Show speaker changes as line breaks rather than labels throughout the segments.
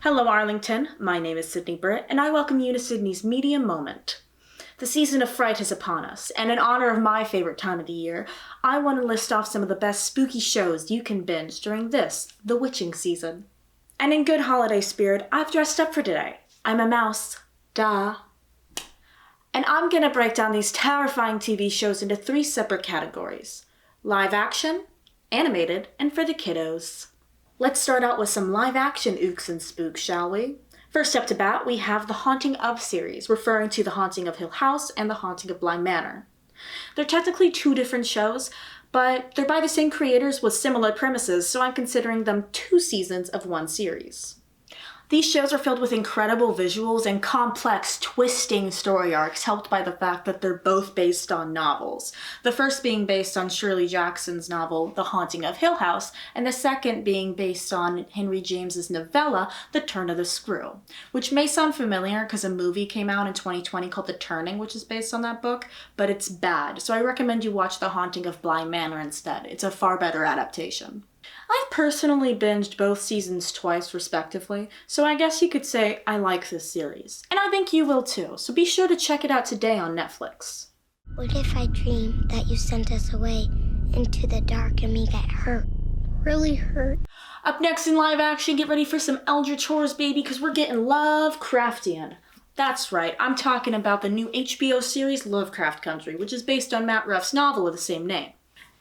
Hello Arlington, my name is Sydney Britt, and I welcome you to Sydney's Media Moment. The season of fright is upon us, and in honor of my favorite time of the year, I want to list off some of the best spooky shows you can binge during this, the witching season. And in good holiday spirit, I've dressed up for today. I'm a mouse. Duh. And I'm gonna break down these terrifying TV shows into 3 separate categories: live action, animated, and for the kiddos. Let's start out with some live action ooks and spooks, shall we? First up to bat, we have the Haunting of series, referring to the Haunting of Hill House and the Haunting of Bly Manor. They're technically 2 different shows, but they're by the same creators with similar premises, so I'm considering them 2 seasons of 1 series. These shows are filled with incredible visuals and complex, twisting story arcs, helped by the fact that they're both based on novels. The first being based on Shirley Jackson's novel, The Haunting of Hill House, and the second being based on Henry James's novella, The Turn of the Screw, which may sound familiar because a movie came out in 2020 called The Turning, which is based on that book, but it's bad, so I recommend you watch The Haunting of Bly Manor instead. It's a far better adaptation. I've personally binged both seasons twice respectively, so I guess you could say I like this series. And I think you will too, so be sure to check it out today on Netflix.
What if I dream that you sent us away into the dark and we get hurt? Really hurt?
Up next in live action, get ready for some Eldritch horrors, baby, because we're getting Lovecraftian. That's right, I'm talking about the new HBO series Lovecraft Country, which is based on Matt Ruff's novel of the same name.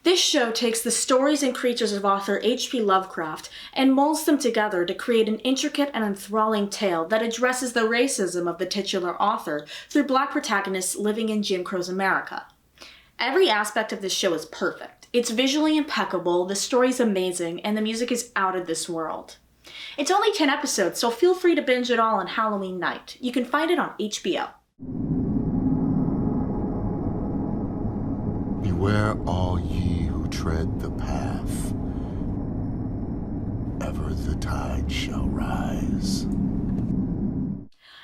This show takes the stories and creatures of author H.P. Lovecraft and molds them together to create an intricate and enthralling tale that addresses the racism of the titular author through Black protagonists living in Jim Crow's America. Every aspect of this show is perfect. It's visually impeccable, the story's amazing, and the music is out of this world. It's only 10 episodes, so feel free to binge it all on Halloween night. You can find it on HBO.
Beware all ye who tread the path, ever the tide shall rise.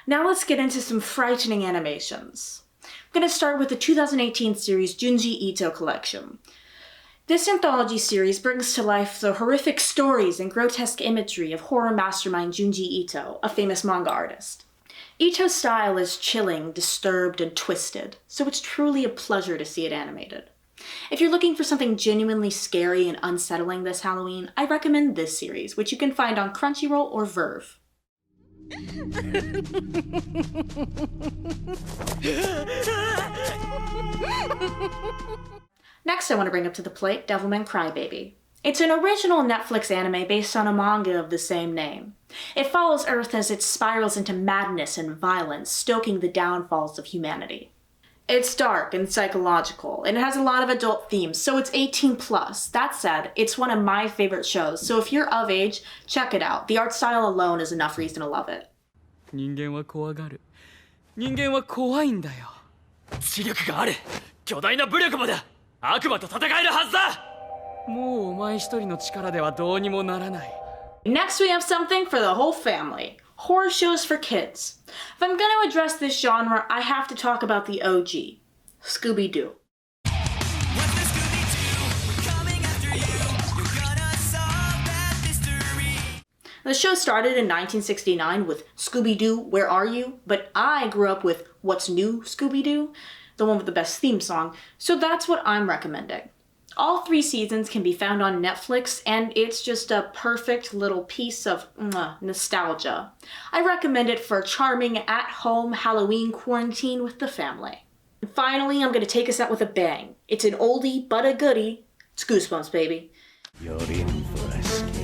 Now let's get into some frightening animations. I'm going to start with the 2018 series Junji Ito Collection. This anthology series brings to life the horrific stories and grotesque imagery of horror mastermind Junji Ito, a famous manga artist. Ito's style is chilling, disturbed, and twisted, so it's truly a pleasure to see it animated. If you're looking for something genuinely scary and unsettling this Halloween, I recommend this series, which you can find on Crunchyroll or Verve. Next, I want to bring up to the plate Devilman Crybaby. It's an original Netflix anime based on a manga of the same name. It follows Earth as it spirals into madness and violence, stoking the downfalls of humanity. It's dark and psychological, and it has a lot of adult themes, so it's 18+. That said, it's one of my favorite shows, so if you're of age, check it out. The art style alone is enough reason to love it.
人間は怖がる。人間は怖いんだよ。知力がある。巨大な武力まで。悪魔と戦えるはずだ。もうお前一人の力ではどうにもならない。
Next, we have something for the whole family. Horror shows for kids. If I'm going to address this genre, I have to talk about the OG, Scooby-Doo. The show started in 1969 with Scooby-Doo, Where Are You? But I grew up with What's New, Scooby-Doo? The one with the best theme song, so that's what I'm recommending. All 3 seasons can be found on Netflix, and it's just a perfect little piece of nostalgia. I recommend it for a charming at-home Halloween quarantine with the family. And finally, I'm going to take us out with a bang. It's an oldie but a goodie. It's Goosebumps, baby.
You're in for a scare.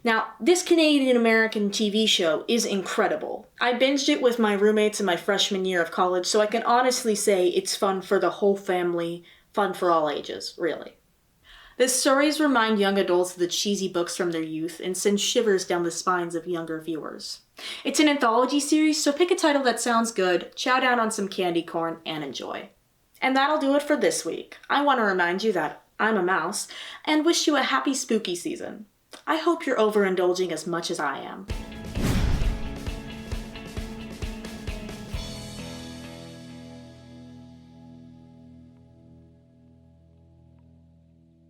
Now, this Canadian-American TV show is incredible. I binged it with my roommates in my freshman year of college, so I can honestly say it's fun for the whole family, fun for all ages, really. The stories remind young adults of the cheesy books from their youth and send shivers down the spines of younger viewers. It's an anthology series, so pick a title that sounds good, chow down on some candy corn, and enjoy. And that'll do it for this week. I want to remind you that I'm a mouse, and wish you a happy spooky season. I hope you're overindulging as much as I am.